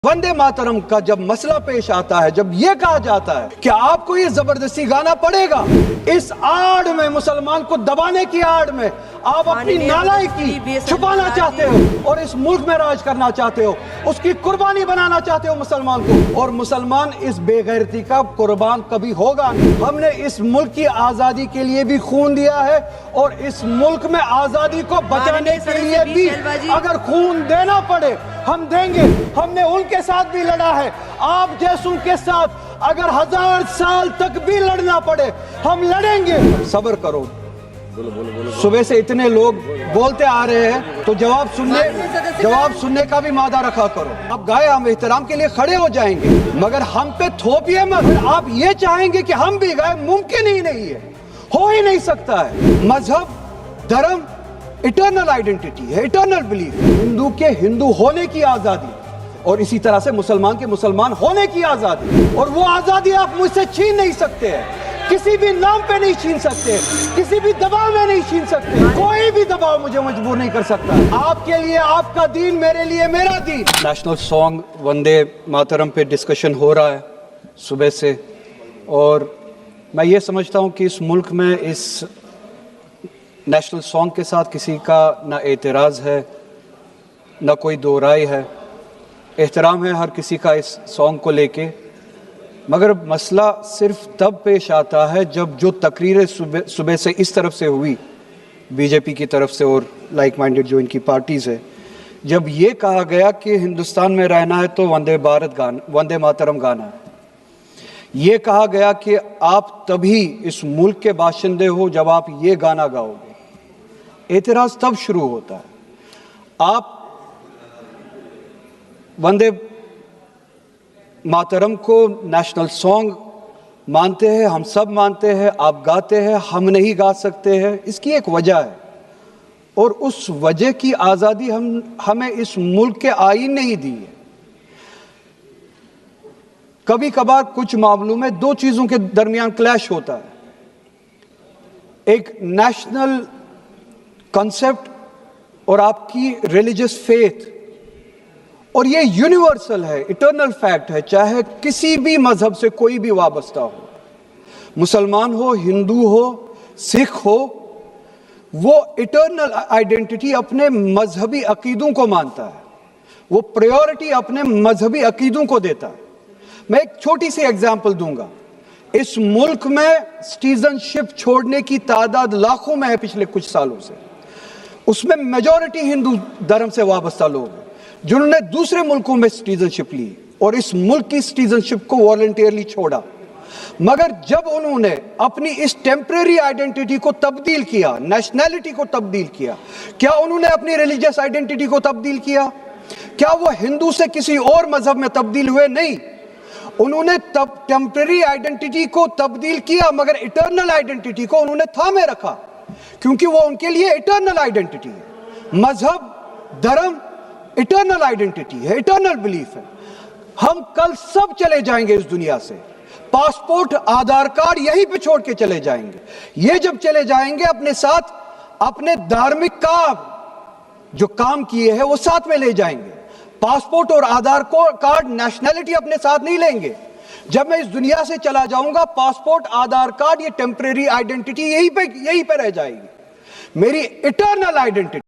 वंदे मातरम का जब मसला पेश आता है, जब ये कहा जाता है कि आपको ये जबरदस्ती गाना पड़ेगा, इस आड़ में, मुसलमान को दबाने की आड़ में आप अपनी नालायकी छुपाना चाहते हो और इस मुल्क में राज करना चाहते हो, उसकी कुर्बानी बनाना चाहते हो मुसलमान को, और मुसलमान इस बेगैरती का कुर्बान कभी होगा नहीं। हमने इस मुल्क की आजादी के लिए भी खून दिया है और इस मुल्क में आजादी को बचाने के लिए भी अगर खून देना पड़े हम देंगे। हमने उनके साथ भी लड़ा है, आप जैसों के साथ अगर 1000 साल तक भी लड़ना पड़े हम लड़ेंगे। सब्र करो, सुबह से इतने लोग बोलते आ रहे हैं तो जवाब सुनने का भी मादा रखा करो। आप गाए, हम एहतराम के लिए खड़े हो जाएंगे, मगर हम पे थोपिए मत। आप ये चाहेंगे कि हम भी गाए, मुमकिन ही नहीं है, हो ही नहीं सकता है। मजहब, धर्म इटर्नल आइडेंटिटी है, इटर्नल बिलीफ। हिंदू के हिंदू होने की आजादी और इसी तरह से मुसलमान के मुसलमान होने की आजादी, और वो आजादी आप मुझसे छीन नहीं सकते हैं, किसी भी नाम पे नहीं छीन सकते, किसी भी दबाव में नहीं छीन सकते। कोई भी दबाव मुझे मजबूर नहीं कर सकता। आपके लिए आपका दीन, मेरे लिए मेरा दीन। नेशनल सॉन्ग वंदे मातरम पे डिस्कशन हो रहा है सुबह से, और मैं ये समझता हूँ कि इस मुल्क में इस नेशनल सॉन्ग के साथ किसी का ना एतराज़ है, ना कोई दो राय है। एहतराम है हर किसी का इस सॉन्ग को लेके, मगर मसला सिर्फ तब पेश आता है जब जो तकरीरें सुबह से इस तरफ से हुई, बीजेपी की तरफ से और लाइक माइंडेड जो इनकी पार्टीज़ है, जब ये कहा गया कि हिंदुस्तान में रहना है तो वंदे मातरम गाना है। ये कहा गया कि आप तभी इस मुल्क के बाशिंदे हो जब आप ये गाना गाओगे। एतराज़ तब शुरू होता है। आप वंदे मातरम को नेशनल सॉन्ग मानते हैं, हम सब मानते हैं, आप गाते हैं, हम नहीं गा सकते हैं। इसकी एक वजह है, और उस वजह की आज़ादी हमें इस मुल्क के आईन ने ही दी है। कभी कभार कुछ मामलों में दो चीज़ों के दरमियान क्लैश होता है, एक नेशनल कॉन्सेप्ट और आपकी रिलीजियस फेथ, और ये यूनिवर्सल है, इटर्नल फैक्ट है, चाहे किसी भी मजहब से कोई भी वाबस्ता हो, मुसलमान हो, हिंदू हो, सिख हो, वो इटर्नल आइडेंटिटी अपने मजहबी अकीदों को मानता है, वो प्रायोरिटी अपने मजहबी अकीदों को देता है। मैं एक छोटी सी एग्जांपल दूंगा। इस मुल्क में सिटीजनशिप छोड़ने की तादाद लाखों में है पिछले कुछ सालों से, उसमें मेजॉरिटी हिंदू धर्म से वाबस्ता लोग हैं जिन्होंने दूसरे मुल्कों में सिटीजनशिप ली और इस मुल्क की सिटीजनशिप को वॉलंटियरली छोड़ा। मगर जब उन्होंने अपनी इस टेम्परेरी आइडेंटिटी को तब्दील किया, नेशनैलिटी को तब्दील किया, क्या उन्होंने अपनी रिलीजियस आइडेंटिटी को तब्दील किया? क्या वो हिंदू से किसी और मजहब में तब्दील हुए? नहीं, उन्होंने तब टेम्परेरी आइडेंटिटी को तब्दील किया, मगर इटर्नल आइडेंटिटी को उन्होंने थामे रखा, क्योंकि वो उनके लिए इटर्नल आइडेंटिटी है। मजहब, धर्म इटर्नल आइडेंटिटी है, इटर्नल बिलीफ है। हम कल सब चले जाएंगे इस दुनिया से, पासपोर्ट, आधार कार्ड यहीं पे छोड़ के चले जाएंगे। ये जब चले जाएंगे, अपने साथ अपने धार्मिक का जो काम किए हैं वो साथ में ले जाएंगे। पासपोर्ट और आधार कार्ड, नेशनैलिटी अपने साथ नहीं लेंगे। जब मैं इस दुनिया से चला जाऊंगा, पासपोर्ट, आधार कार्ड, ये टेम्परेरी आइडेंटिटी यहीं पे रह जाएगी। मेरी इटर्नल आइडेंटिटी